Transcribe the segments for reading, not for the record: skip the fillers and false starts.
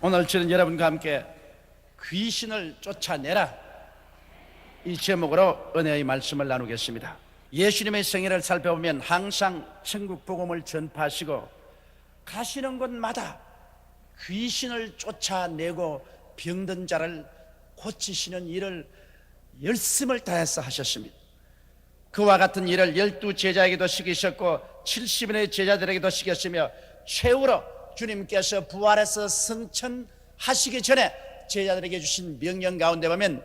오늘 저는 여러분과 함께 귀신을 쫓아내라, 이 제목으로 은혜의 말씀을 나누겠습니다. 예수님의 생애를 살펴보면 항상 천국 복음을 전파하시고 가시는 곳마다 귀신을 쫓아내고 병든 자를 고치시는 일을 열심을 다해서 하셨습니다. 그와 같은 일을 12제자에게도 시키셨고 70인의 제자들에게도 시켰으며 최후로 주님께서 부활해서 승천하시기 전에 제자들에게 주신 명령 가운데 보면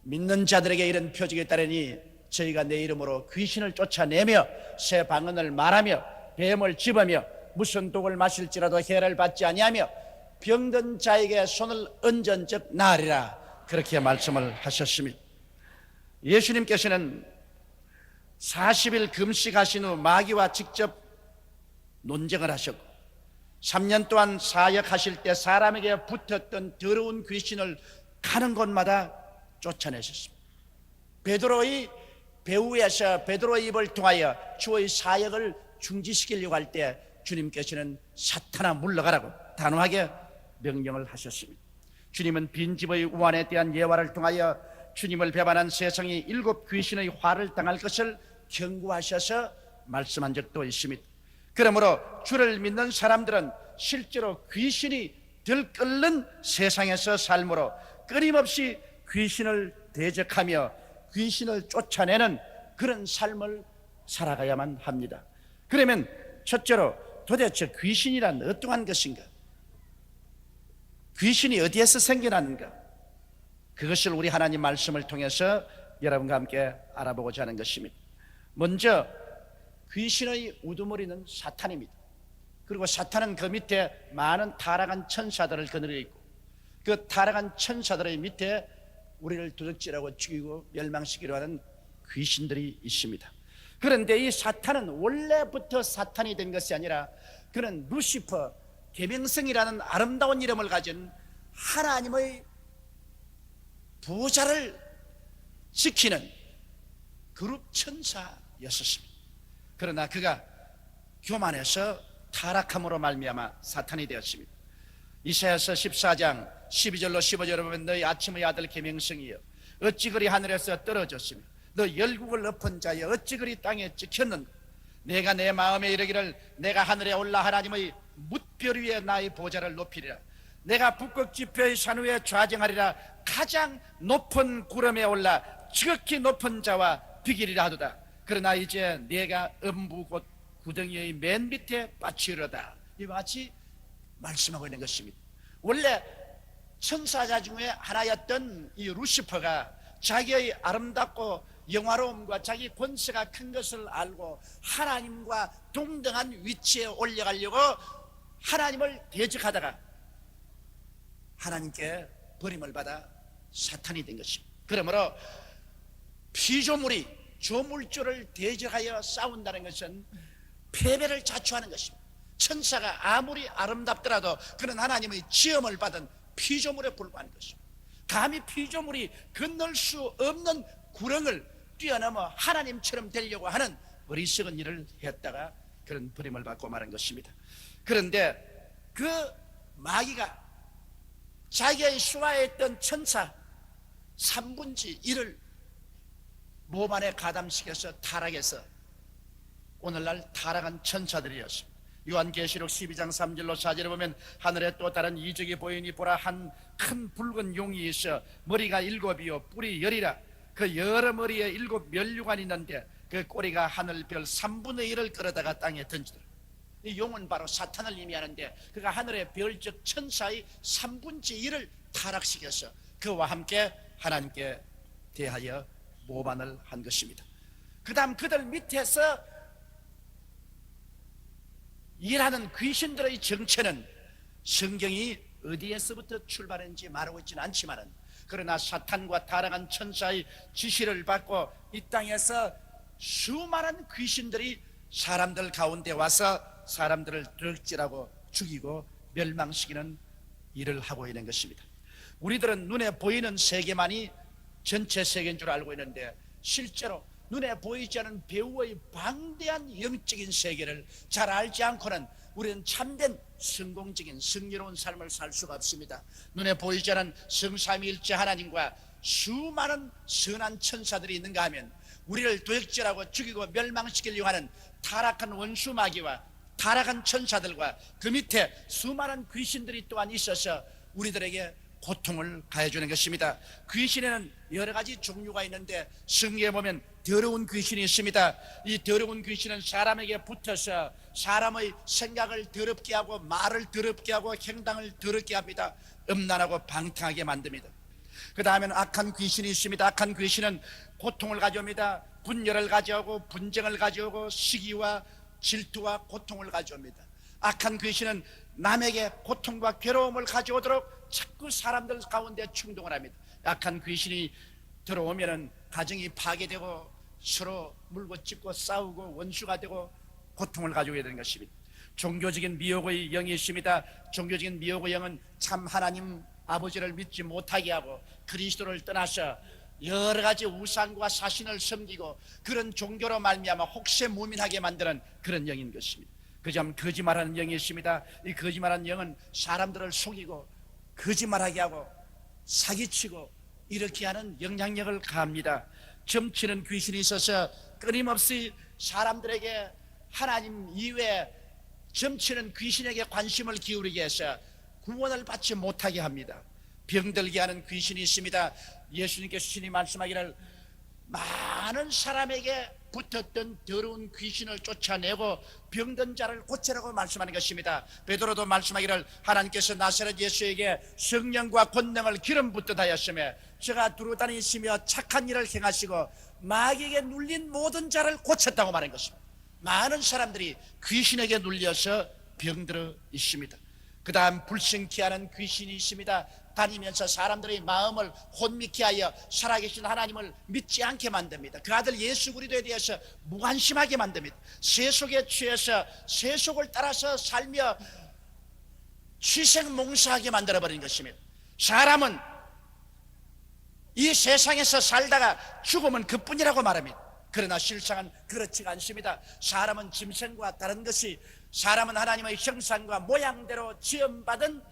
믿는 자들에게 이런 표적이 따르니 저희가 내 이름으로 귀신을 쫓아내며 새 방언을 말하며 뱀을 집으며 무슨 독을 마실지라도 해를 받지 아니하며 병든 자에게 손을 얹은 즉 나으리라, 그렇게 말씀을 하셨습니다. 예수님께서는 40일 금식하신 후 마귀와 직접 논쟁을 하셨고 3년 동안 사역하실 때 사람에게 붙었던 더러운 귀신을 가는 곳마다 쫓아내셨습니다. 베드로의 배후에서 베드로의 입을 통하여 주의 사역을 중지시키려고 할 때 주님께서는 사탄아 물러가라고 단호하게 명령을 하셨습니다. 주님은 빈집의 우환에 대한 예화를 통하여 주님을 배반한 세상이 7 귀신의 화를 당할 것을 경고하셔서 말씀한 적도 있습니다. 그러므로 주를 믿는 사람들은 실제로 귀신이 들끓는 세상에서 삶으로 끊임없이 귀신을 대적하며 귀신을 쫓아내는 그런 삶을 살아가야만 합니다. 그러면 첫째로 도대체 귀신이란 어떠한 것인가? 귀신이 어디에서 생겨나는가? 그것을 우리 하나님 말씀을 통해서 여러분과 함께 알아보고자 하는 것입니다. 먼저 귀신의 우두머리는 사탄입니다. 그리고 사탄은 그 밑에 많은 타락한 천사들을 거느리고 있고 그 타락한 천사들의 밑에 우리를 도둑질하고 죽이고 멸망시키려 하는 귀신들이 있습니다. 그런데 이 사탄은 원래부터 사탄이 된 것이 아니라 그는 루시퍼, 계명성이라는 아름다운 이름을 가진 하나님의 부자를 지키는 그룹 천사였었습니다. 그러나 그가 교만해서 타락함으로 말미암아 사탄이 되었습니다. 이사야서 14장 12절로 15절을 보면 너희 아침의 아들 계명성이여 어찌 그리 하늘에서 떨어졌으며 너 열국을 엎은 자여 어찌 그리 땅에 찍혔는가? 내가 내 마음에 이르기를 내가 하늘에 올라 하나님의 뭇별 위에 나의 보좌를 높이리라. 내가 북극 지표의 산 위에 좌정하리라. 가장 높은 구름에 올라 지극히 높은 자와 비기리라 하도다. 그러나 이제 내가 음부 곧 구덩이의 맨 밑에 빠치려다. 이와 같이 말씀하고 있는 것입니다. 원래 천사자 중에 하나였던 이 루시퍼가 자기의 아름답고 영화로움과 자기 권세가 큰 것을 알고 하나님과 동등한 위치에 올려가려고 하나님을 대적하다가 하나님께 버림을 받아 사탄이 된 것입니다. 그러므로 피조물이 조물주를 대적하여 싸운다는 것은 패배를 자초하는 것입니다. 천사가 아무리 아름답더라도 그는 하나님의 지음을 받은 피조물에 불과한 것입니다. 감히 피조물이 건널 수 없는 구렁을 뛰어넘어 하나님처럼 되려고 하는 어리석은 일을 했다가 그런 버림을 받고 마는 것입니다. 그런데 그 마귀가 자기의 수하했던 천사 3분의 1을 몸 안에 가담시켜서 타락해서 오늘날 타락한 천사들이었습니다. 요한계시록 12장 3절로 4절에 보면 하늘에 또 다른 이적이 보이니 보라 한 큰 붉은 용이 있어 머리가 7이요 뿔이 10이라. 그 여러 머리에 7 면류관이 있는데 그 꼬리가 하늘별 3분의 1을 끌어다가 땅에 던지더라. 이 용은 바로 사탄을 의미하는데 그가 하늘의 별적 천사의 3분의 1을 타락시켜서 그와 함께 하나님께 대하여 모반을 한 것입니다. 그 다음 그들 밑에서 일하는 귀신들의 정체는 성경이 어디에서부터 출발했는지 말하고 있지는 않지만 그러나 사탄과 타락한 천사의 지시를 받고 이 땅에서 수많은 귀신들이 사람들 가운데 와서 사람들을 득질하고 죽이고 멸망시키는 일을 하고 있는 것입니다. 우리들은 눈에 보이는 세계만이 전체 세계인 줄 알고 있는데 실제로 눈에 보이지 않은 배우의 방대한 영적인 세계를 잘 알지 않고는 우리는 참된 성공적인 승리로운 삶을 살 수가 없습니다. 눈에 보이지 않은 성삼위일체 하나님과 수많은 선한 천사들이 있는가 하면 우리를 도역질하고 죽이고 멸망시키려고 하는 타락한 원수 마귀와 타락한 천사들과 그 밑에 수많은 귀신들이 또한 있어서 우리들에게 고통을 가해주는 것입니다. 귀신에는 여러 가지 종류가 있는데 성경에 보면 더러운 귀신이 있습니다. 이 더러운 귀신은 사람에게 붙어서 사람의 생각을 더럽게 하고 말을 더럽게 하고 행동을 더럽게 합니다. 음란하고 방탕하게 만듭니다. 그 다음에는 악한 귀신이 있습니다. 악한 귀신은 고통을 가져옵니다. 분열을 가져오고 분쟁을 가져오고 시기와 질투와 고통을 가져옵니다. 악한 귀신은 남에게 고통과 괴로움을 가져오도록 자꾸 사람들 가운데 충동을 합니다. 악한 귀신이 들어오면은 가정이 파괴되고 서로 물고 찢고 싸우고 원수가 되고 고통을 가져오게 되는 것입니다. 종교적인 미혹의 영이 있습니다. 종교적인 미혹의 영은 참 하나님 아버지를 믿지 못하게 하고 그리스도를 떠나서 여러 가지 우상과 사신을 섬기고 그런 종교로 말미암아 혹세무민하게 만드는 그런 영인 것입니다. 그점 거짓말하는 영이 있습니다. 이 거짓말하는 영은 사람들을 속이고 거짓말하게 하고 사기치고 이렇게 하는 영향력을 가합니다. 점치는 귀신이 있어서 끊임없이 사람들에게 하나님 이외에 점치는 귀신에게 관심을 기울이게 해서 구원을 받지 못하게 합니다. 병들게 하는 귀신이 있습니다. 예수님께서 신이 말씀하기를 많은 사람에게 붙었던 더러운 귀신을 쫓아내고 병든 자를 고치라고 말씀하는 것입니다. 베드로도 말씀하기를 하나님께서 나사렛 예수에게 성령과 권능을 기름 붓듯 하였으며 저가 두루다니시며 착한 일을 행하시고 마귀에게 눌린 모든 자를 고쳤다고 말한 것입니다. 많은 사람들이 귀신에게 눌려서 병들어 있습니다. 그 다음 불신케 하는 귀신이 있습니다. 다니면서 사람들의 마음을 혼미케 하여 살아계신 하나님을 믿지 않게 만듭니다. 그 아들 예수 그리스도에 대해서 무관심하게 만듭니다. 세속에 취해서 세속을 따라서 살며 취생몽사하게 만들어버린 것입니다. 사람은 이 세상에서 살다가 죽으면 그뿐이라고 말합니다. 그러나 실상은 그렇지가 않습니다. 사람은 짐승과 다른 것이 사람은 하나님의 형상과 모양대로 지음받은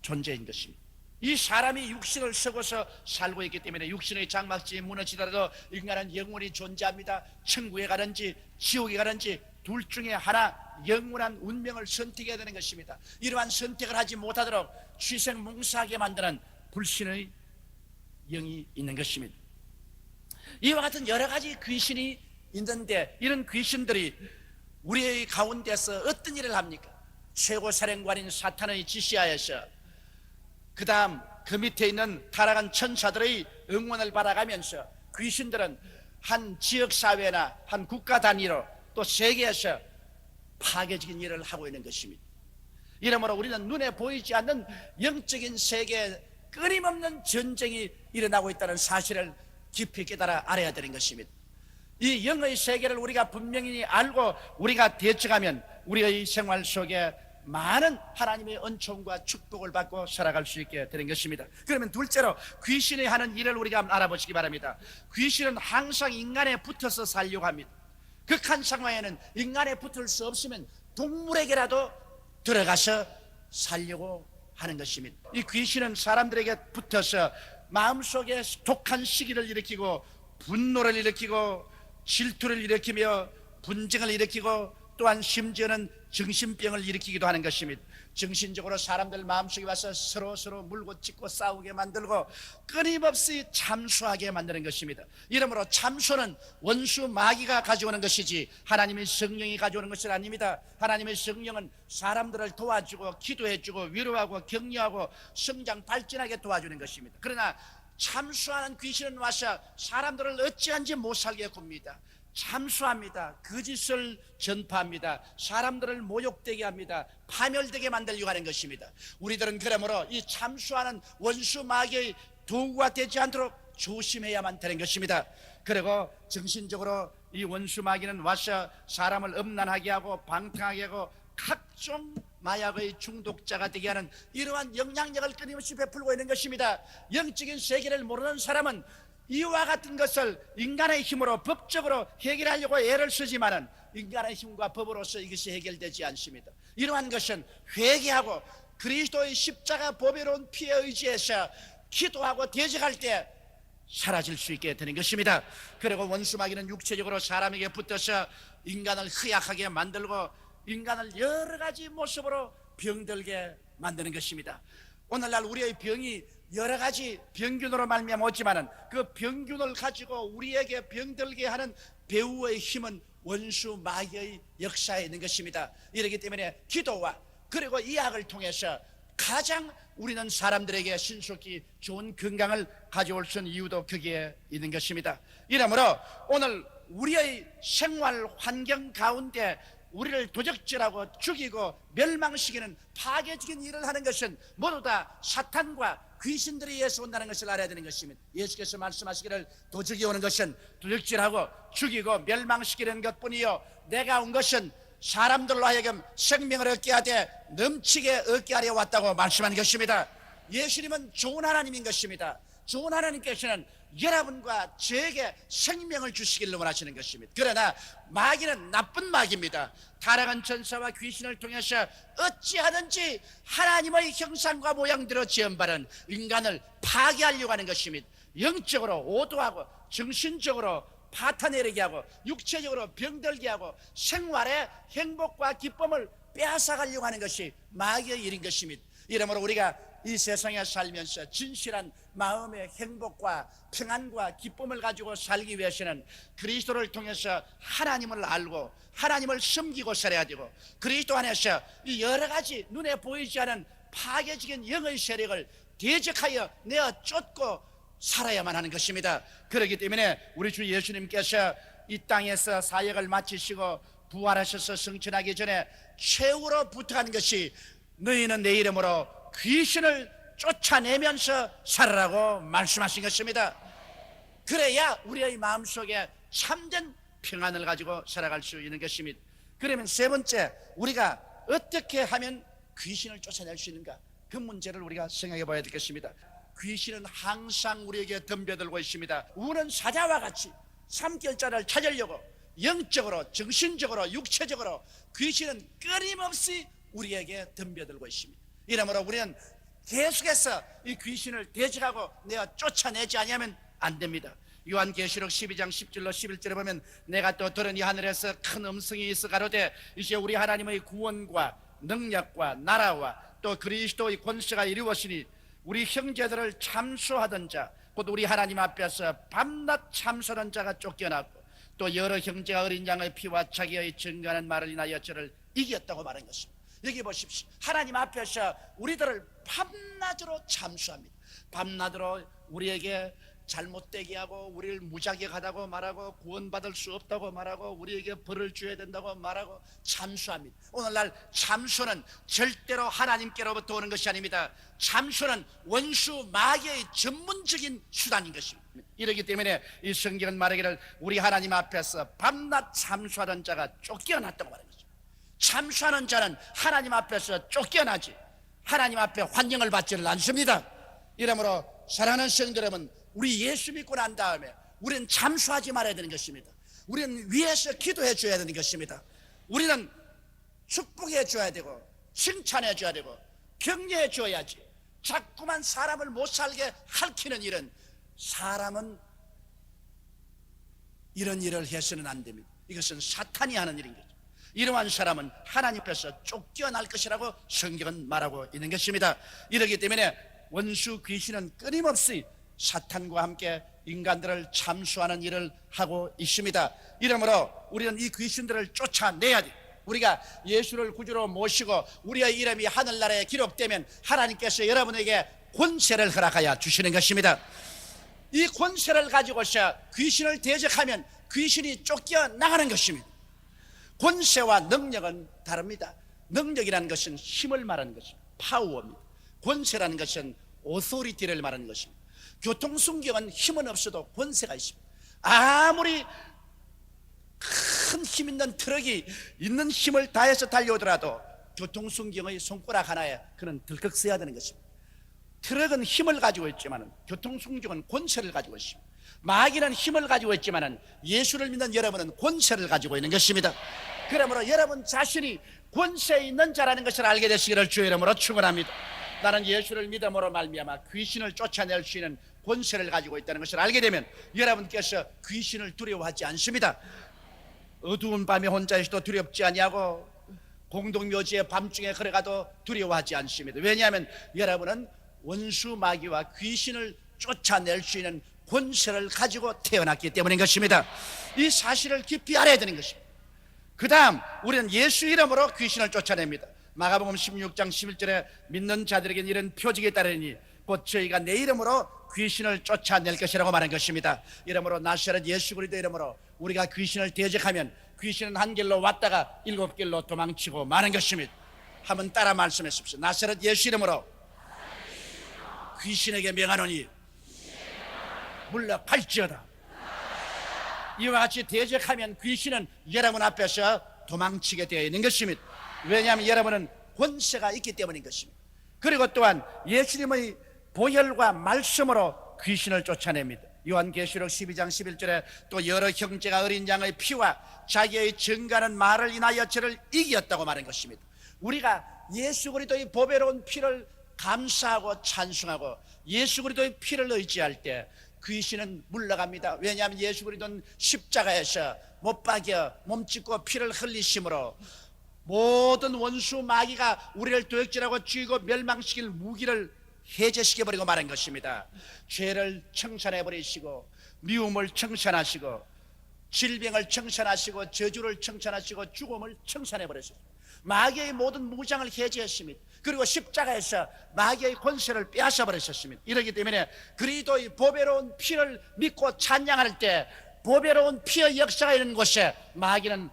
존재인 것입니다. 이 사람이 육신을 쓰고서 살고 있기 때문에 육신의 장막지에 무너지더라도 인간은 영원히 존재합니다. 천국에 가든지 지옥에 가든지 둘 중에 하나 영원한 운명을 선택해야 되는 것입니다. 이러한 선택을 하지 못하도록 취생몽사하게 만드는 불신의 영이 있는 것입니다. 이와 같은 여러 가지 귀신이 있는데 이런 귀신들이 우리의 가운데서 어떤 일을 합니까? 최고사령관인 사탄의 지시하여서 그 다음 그 밑에 있는 타락한 천사들의 응원을 받아가면서 귀신들은 한 지역사회나 한 국가 단위로 또 세계에서 파괴적인 일을 하고 있는 것입니다. 이러므로 우리는 눈에 보이지 않는 영적인 세계에 끊임없는 전쟁이 일어나고 있다는 사실을 깊이 깨달아 알아야 되는 것입니다. 이 영의 세계를 우리가 분명히 알고 우리가 대처하면 우리의 생활 속에 많은 하나님의 은총과 축복을 받고 살아갈 수 있게 되는 것입니다. 그러면 둘째로 귀신이 하는 일을 우리가 알아보시기 바랍니다. 귀신은 항상 인간에 붙어서 살려고 합니다. 극한 상황에는 인간에 붙을 수 없으면 동물에게라도 들어가서 살려고 하는 것입니다. 이 귀신은 사람들에게 붙어서 마음속에 독한 시기를 일으키고 분노를 일으키고 질투를 일으키며 분쟁을 일으키고 또한 심지어는 정신병을 일으키기도 하는 것입니다. 정신적으로 사람들 마음속에 와서 서로 물고 찢고 싸우게 만들고 끊임없이 참소하게 만드는 것입니다. 이러므로 참소는 원수 마귀가 가져오는 것이지 하나님의 성령이 가져오는 것은 아닙니다. 하나님의 성령은 사람들을 도와주고 기도해주고 위로하고 격려하고 성장 발전하게 도와주는 것입니다. 그러나 참소하는 귀신은 와서 사람들을 어찌한지 못 살게 굽니다. 참수합니다. 거짓을 전파합니다. 사람들을 모욕되게 합니다. 파멸되게 만들려고 하는 것입니다. 우리들은 그러므로 이 참수하는 원수 마귀의 도구가 되지 않도록 조심해야만 되는 것입니다. 그리고 정신적으로 이 원수 마귀는 와서 사람을 음란하게 하고 방탕하게 하고 각종 마약의 중독자가 되게 하는 이러한 영향력을 끊임없이 베풀고 있는 것입니다. 영적인 세계를 모르는 사람은 이와 같은 것을 인간의 힘으로 법적으로 해결하려고 애를 쓰지만은 인간의 힘과 법으로서 이것이 해결되지 않습니다. 이러한 것은 회개하고 그리스도의 십자가 보배로운 피에 의지해서 기도하고 대적할 때 사라질 수 있게 되는 것입니다. 그리고 원수마귀는 육체적으로 사람에게 붙어서 인간을 허약하게 만들고 인간을 여러 가지 모습으로 병들게 만드는 것입니다. 오늘날 우리의 병이 여러 가지 병균으로 말미암아 오지만은 그 병균을 가지고 우리에게 병들게 하는 배후의 힘은 원수 마귀의 역사에 있는 것입니다. 이렇기 때문에 기도와 그리고 이 약을 통해서 가장 우리는 사람들에게 신속히 좋은 건강을 가져올 수 있는 이유도 거기에 있는 것입니다. 이러므로 오늘 우리의 생활 환경 가운데 우리를 도적질하고 죽이고 멸망시키는 파괴적인 일을 하는 것은 모두 다 사탄과 귀신들에 의해서 온다는 것을 알아야 되는 것입니다. 예수께서 말씀하시기를 도적이 오는 것은 도적질하고 죽이고 멸망시키는 것뿐이요 내가 온 것은 사람들로 하여금 생명을 얻게 하되 넘치게 얻게 하려 왔다고 말씀한 것입니다. 예수님은 좋은 하나님인 것입니다. 좋은 하나님께서는 여러분과 저에게 생명을 주시기를 원하시는 것입니다. 그러나 마귀는 나쁜 마귀입니다. 타락한 천사와 귀신을 통해서 어찌하든지 하나님의 형상과 모양대로 지음받은 인간을 파괴하려고 하는 것입니다. 영적으로 오도하고 정신적으로 파탄내리게 하고 육체적으로 병들게 하고 생활의 행복과 기쁨을 빼앗아가려고 하는 것이 마귀의 일인 것입니다. 이러므로 우리가 이 세상에 살면서 진실한 마음의 행복과 평안과 기쁨을 가지고 살기 위해서는 그리스도를 통해서 하나님을 알고 하나님을 섬기고 살아야 되고 그리스도 안에서 이 여러 가지 눈에 보이지 않은 파괴적인 영의 세력을 대적하여 내어 쫓고 살아야만 하는 것입니다. 그렇기 때문에 우리 주 예수님께서 이 땅에서 사역을 마치시고 부활하셔서 승천하기 전에 최후로 부탁한 것이 너희는 내 이름으로 귀신을 쫓아내면서 살아라고 말씀하신 것입니다. 그래야 우리의 마음속에 참된 평안을 가지고 살아갈 수 있는 것입니다. 그러면 세 번째, 우리가 어떻게 하면 귀신을 쫓아낼 수 있는가? 그 문제를 우리가 생각해 봐야 되겠습니다. 귀신은 항상 우리에게 덤벼들고 있습니다. 우는 사자와 같이 삼킬자를 찾으려고 영적으로 정신적으로 육체적으로 귀신은 끊임없이 우리에게 덤벼들고 있습니다. 이러므로 우리는 계속해서 이 귀신을 대적하고 내가 쫓아내지 않으면 안 됩니다. 요한계시록 12장 10절로 11절에 보면 내가 또 들으니 하늘에서 큰 음성이 있어 가로되 이제 우리 하나님의 구원과 능력과 나라와 또 그리스도의 권세가 이루어지니 우리 형제들을 참수하던 자 곧 우리 하나님 앞에서 밤낮 참수하던 자가 쫓겨났고 또 여러 형제가 어린 양의 피와 자기의 증거하는 말을 인하여 저를 이겼다고 말한 것입니다. 여기 보십시오. 하나님 앞에서 우리들을 밤낮으로 참수합니다. 밤낮으로 우리에게 잘못되게 하고 우리를 무자격하다고 말하고 구원받을 수 없다고 말하고 우리에게 벌을 줘야 된다고 말하고 참수합니다. 오늘날 참수는 절대로 하나님께로부터 오는 것이 아닙니다. 참수는 원수 마귀의 전문적인 수단인 것입니다. 이렇기 때문에 이 성경은 말하기를 우리 하나님 앞에서 밤낮 참수하던 자가 쫓겨났다고 말합니다. 참수하는 자는 하나님 앞에서 쫓겨나지 하나님 앞에 환영을 받지를 않습니다. 이러므로 사랑하는 성도 여러분, 우리 예수 믿고 난 다음에 우리는 참수하지 말아야 되는 것입니다. 우리는 위에서 기도해 줘야 되는 것입니다. 우리는 축복해 줘야 되고 칭찬해 줘야 되고 격려해 줘야지. 자꾸만 사람을 못 살게 핥히는 일은 사람은 이런 일을 해서는 안 됩니다. 이것은 사탄이 하는 일인 거죠. 이러한 사람은 하나님 앞에서 쫓겨날 것이라고 성경은 말하고 있는 것입니다. 이렇기 때문에 원수 귀신은 끊임없이 사탄과 함께 인간들을 참수하는 일을 하고 있습니다. 이러므로 우리는 이 귀신들을 쫓아내야 돼. 우리가 예수를 구주로 모시고 우리의 이름이 하늘나라에 기록되면 하나님께서 여러분에게 권세를 허락하여 주시는 것입니다. 이 권세를 가지고서 귀신을 대적하면 귀신이 쫓겨나가는 것입니다. 권세와 능력은 다릅니다. 능력이라는 것은 힘을 말하는 것입니다. 파워입니다. 권세라는 것은 오토리티를 말하는 것입니다. 교통순경은 힘은 없어도 권세가 있습니다. 아무리 큰 힘 있는 트럭이 있는 힘을 다해서 달려오더라도 교통순경의 손가락 하나에 그는 덜컥 써야 되는 것입니다. 트럭은 힘을 가지고 있지만 교통순경은 권세를 가지고 있습니다. 마귀는 힘을 가지고 있지만 예수를 믿는 여러분은 권세를 가지고 있는 것입니다. 그러므로 여러분 자신이 권세 있는 자라는 것을 알게 되시기를 주의 이름으로 축원합니다. 나는 예수를 믿음으로 말미암아 귀신을 쫓아낼 수 있는 권세를 가지고 있다는 것을 알게 되면 여러분께서 귀신을 두려워하지 않습니다. 어두운 밤에 혼자 있어도 두렵지 아니하고 공동묘지에 밤중에 걸어가도 두려워하지 않습니다. 왜냐하면 여러분은 원수 마귀와 귀신을 쫓아낼 수 있는 권세를 가지고 태어났기 때문인 것입니다. 이 사실을 깊이 알아야 되는 것입니다. 그 다음 우리는 예수 이름으로 귀신을 쫓아냅니다. 마가복음 16장 11절에 믿는 자들에게는 이런 표징이 따르니 곧 저희가 내 이름으로 귀신을 쫓아낼 것이라고 말한 것입니다. 이름으로 나사렛 예수 그리스도 이름으로 우리가 귀신을 대적하면 귀신은 한 길로 왔다가 7길로 도망치고 마는 것입니다. 한번 따라 말씀하십시오. 나사렛 예수 이름으로 귀신에게 명하노니 물러갈지어다. 이와 같이 대적하면 귀신은 여러분 앞에서 도망치게 되어 있는 것입니다. 왜냐하면 여러분은 권세가 있기 때문인 것입니다. 그리고 또한 예수님의 보혈과 말씀으로 귀신을 쫓아냅니다. 요한계시록 12장 11절에 또 여러 형제가 어린 양의 피와 자기의 증거하는 말을 인하여 저를 이겼다고 말한 것입니다. 우리가 예수 그리스도의 보배로운 피를 감사하고 찬송하고 예수 그리스도의 피를 의지할 때 귀신은 물러갑니다. 왜냐하면 예수 그리스도는 십자가에서 못 박여 몸짓고 피를 흘리심으로 모든 원수 마귀가 우리를 도역질하고 죽이고 멸망시킬 무기를 해제시켜버리고 말한 것입니다. 죄를 청산해버리시고 미움을 청산하시고 질병을 청산하시고 저주를 청산하시고 죽음을 청산해버렸습니다. 마귀의 모든 무장을 해제했습니다. 그리고 십자가에서 마귀의 권세를 빼앗아버렸습니다. 이렇기 때문에 그리스도의 보배로운 피를 믿고 찬양할 때 보배로운 피의 역사가 있는 곳에 마귀는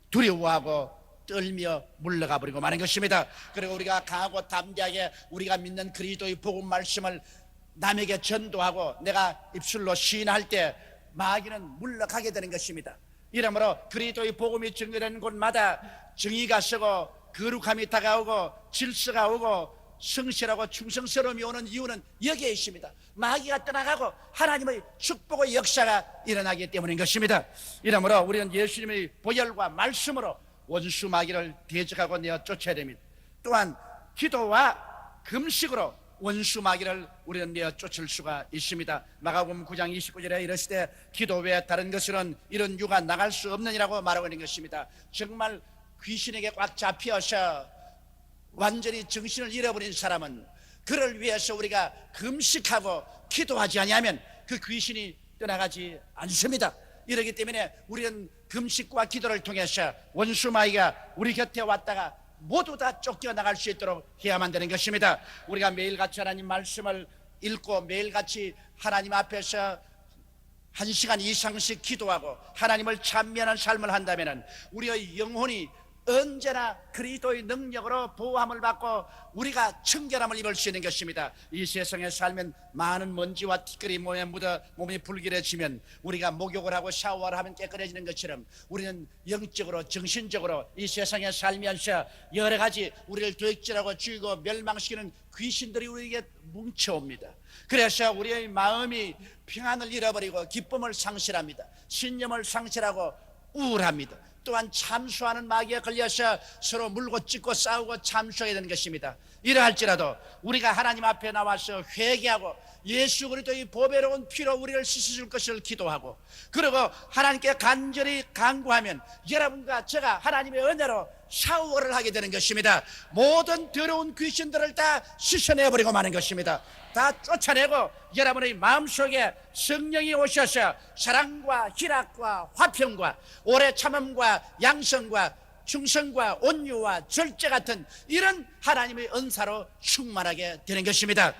두려워하고 떨며 물러가 버리고 마는 것입니다. 그리고 우리가 강하고 담대하게 우리가 믿는 그리스도의 복음 말씀을 남에게 전도하고 내가 입술로 시인할 때 마귀는 물러가게 되는 것입니다. 이러므로 그리스도의 복음이 증거되는 곳마다 정의가 서고 거룩함이 다가오고 질서가 오고 성실하고 충성스러움이 오는 이유는 여기에 있습니다. 마귀가 떠나가고 하나님의 축복의 역사가 일어나기 때문인 것입니다. 이러므로 우리는 예수님의 보혈과 말씀으로 원수 마귀를 대적하고 내어 쫓아야 됩니다. 또한 기도와 금식으로 원수 마귀를 우리는 내어 쫓을 수가 있습니다. 마가복음 9장 29절에 이르시되 기도 외에 다른 것으로는 이런 유가 나갈 수 없느니라고 말하고 있는 것입니다. 정말 귀신에게 꽉 잡혀서 완전히 정신을 잃어버린 사람은 그를 위해서 우리가 금식하고 기도하지 아니하면 그 귀신이 떠나가지 않습니다. 이러기 때문에 우리는 금식과 기도를 통해서 원수 마귀가 우리 곁에 왔다가 모두 다 쫓겨나갈 수 있도록 해야만 되는 것입니다. 우리가 매일같이 하나님 말씀을 읽고 매일같이 하나님 앞에서 1시간 이상씩 기도하고 하나님을 찬미하는 삶을 한다면 우리의 영혼이 언제나 그리스도의 능력으로 보호함을 받고 우리가 청결함을 입을 수 있는 것입니다. 이 세상에 살면 많은 먼지와 티끌이 몸에 묻어 몸이 불길해지면 우리가 목욕을 하고 샤워를 하면 깨끗해지는 것처럼 우리는 영적으로 정신적으로 이 세상에 살면서 여러 가지 우리를 도둑질하고 죽이고 멸망시키는 귀신들이 우리에게 뭉쳐옵니다. 그래서 우리의 마음이 평안을 잃어버리고 기쁨을 상실합니다. 신념을 상실하고 우울합니다. 또한 참수하는 마귀에 걸려서 서로 물고 찢고 싸우고 참수하게 되는 것입니다. 이러할지라도 우리가 하나님 앞에 나와서 회개하고 예수 그리스도의 보배로운 피로 우리를 씻어줄 것을 기도하고 그리고 하나님께 간절히 간구하면 여러분과 제가 하나님의 은혜로 샤워를 하게 되는 것입니다. 모든 더러운 귀신들을 다 씻어내버리고 마는 것입니다. 다 쫓아내고 여러분의 마음속에 성령이 오셔서 사랑과 희락과 화평과 오래 참음과 양성과 충성과 온유와 절제 같은 이런 하나님의 은사로 충만하게 되는 것입니다.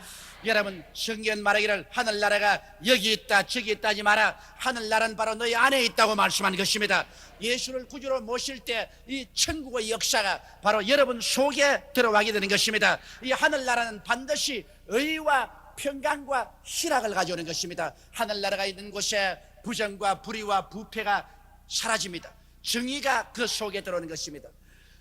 여러분 성경 말하기를 하늘나라가 여기 있다 저기 있다 하지 마라. 하늘나라는 바로 너희 안에 있다고 말씀하는 것입니다. 예수를 구주로 모실 때 이 천국의 역사가 바로 여러분 속에 들어가게 되는 것입니다. 이 하늘나라는 반드시 의와 평강과 희락을 가져오는 것입니다. 하늘나라가 있는 곳에 부정과 불의와 부패가 사라집니다. 정의가 그 속에 들어오는 것입니다.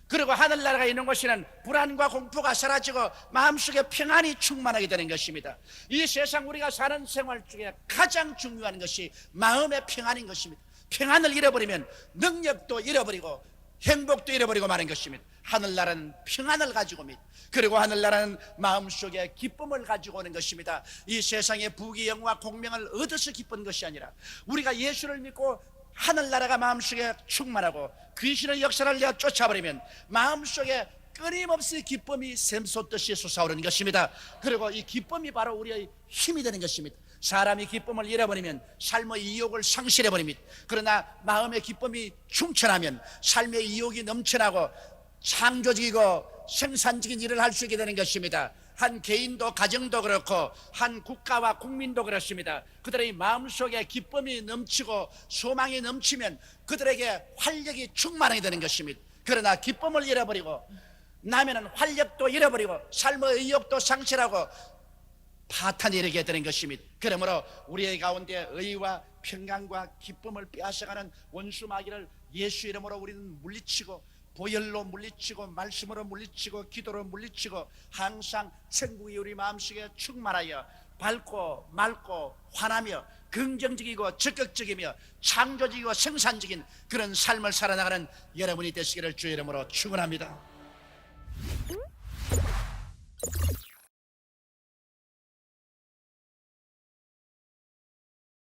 그리고 하늘나라가 있는 곳에는 불안과 공포가 사라지고 마음속에 평안이 충만하게 되는 것입니다. 이 세상 우리가 사는 생활 중에 가장 중요한 것이 마음의 평안인 것입니다. 평안을 잃어버리면 능력도 잃어버리고 행복도 잃어버리고 마는 것입니다. 하늘나라는 평안을 가지고 옵니다. 그리고 하늘나라는 마음속에 기쁨을 가지고 오는 것입니다. 이 세상의 부귀영화 공명을 얻어서 기쁜 것이 아니라 우리가 예수를 믿고 하늘나라가 마음속에 충만하고 귀신의 역사를 내어 쫓아버리면 마음속에 끊임없이 기쁨이 샘솟듯이 솟아오르는 것입니다. 그리고 이 기쁨이 바로 우리의 힘이 되는 것입니다. 사람이 기쁨을 잃어버리면 삶의 이욕을 상실해버립니다. 그러나 마음의 기쁨이 충천하면 삶의 이욕이 넘쳐나고 창조적이고 생산적인 일을 할 수 있게 되는 것입니다. 한 개인도 가정도 그렇고 한 국가와 국민도 그렇습니다. 그들의 마음속에 기쁨이 넘치고 소망이 넘치면 그들에게 활력이 충만하게 되는 것입니다. 그러나 기쁨을 잃어버리고 나면은 활력도 잃어버리고 삶의 의욕도 상실하고 파탄이 이르게 되는 것입니다. 그러므로 우리의 가운데 의와 평강과 기쁨을 빼앗아가는 원수 마귀를 예수 이름으로 우리는 물리치고 보혈로 물리치고 말씀으로 물리치고 기도로 물리치고 항상 천국이 우리 마음속에 충만하여 밝고 맑고 환하며 긍정적이고 적극적이며 창조적이고 생산적인 그런 삶을 살아나가는 여러분이 되시기를 주의 이름으로 축원합니다.